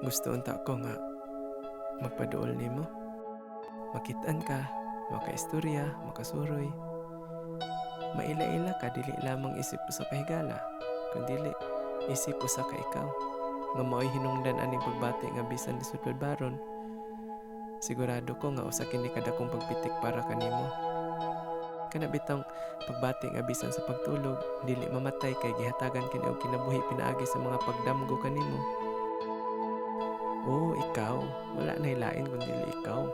Gusto unta ko nga magpaduol nimo. Makit-an ka, makaistorya, makasuroy. Maila-ila ka dili lamang isip usa ka higala, kundi isip usa ka ikaw. Nga mao'y hinungdan aning pagbati nga bisan lisod baron. Sigurado ko nga usa kini kadakong pagpitik para kanimo. Kana bitang pagbati nga bisan sa pagtulog, dili mamatay kay gihatagan kini og kinabuhi pinaagi sa mga pagdamgo kanimo. Oo, ikaw. Wala na hilain kundi ikaw.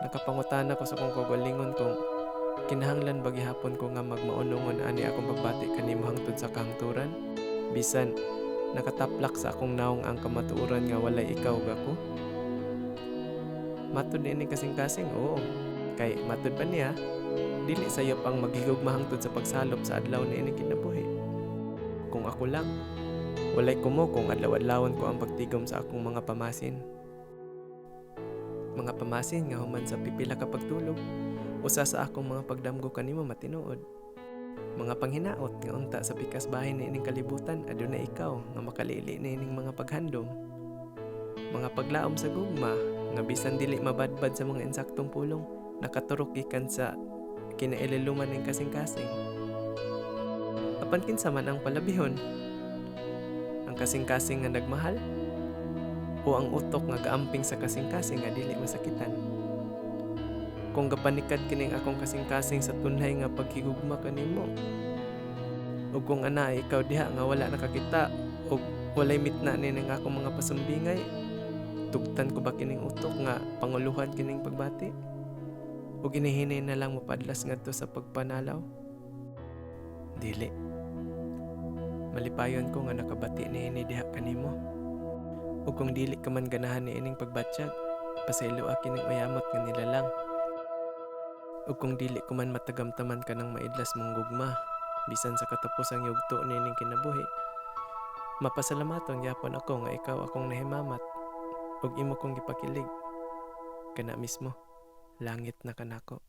Nakapangutana ko sa kong kagalingon kung kinahanglan ba gihapon ko nga magmaunungon ani akong pagbati kanimo hangtod sa kahangturan. Bisan nakataplak sa akong naong ang kamatuoran nga walay ikaw gako. Matud ni kasing-kasing, oo. Kay matud pa niya, dili sayo pang maghigugma hangtod sa pagsalop sa adlaw ni ini kinabuhi. Kung ako lang, walay kumo kung adlaw-adlawon ko ang pagtigom sa akong mga pamasin. Mga pamasin nga human sa pipila ka pagtulog, usa sa akong mga pagdamgo kanimo matinuod. Mga panghinaot nga unta sa pikas bahin ni ining kalibutan adunay ikaw nga makalili ni ining mga paghandom. Mga paglaom sa gugma nga bisan dili mabadbad sa mga insaktong pulong, nakaturok gikan sa kinaileluman ning kasing-kasing. Apan kinsa man ang palabihon, ang kasing-kasing nga nagmahal o ang utok nga gaamping sa kasing-kasing nga dili masakitan. Kung gapanikad kining akong kasing-kasing sa tunhay nga paghigugma kanimo, ug kung ana ikaw diha nga wala nakakita ug walay mitna ning akong mga pasumbingay, tugtan ko ba kining utok nga panguluhan kining pagbati? O ginihinay na lang mapadlas ngadto sa pagpanalaw? Dili. Malipayon ko nga nakabati ni diha kanimo. O kung dili ka man ganahan ni ining pagbatsyag, pasaylo akin ng mayamot nga nilalang. O kung dili ko man matagamtaman ka ng maidlas mong gugma, bisan sa katapusang yugto ni ining kinabuhi, mapasalamaton yapon ako nga ikaw akong nahimamat ug imo kong gipakilig. Kana mismo, langit na kanako.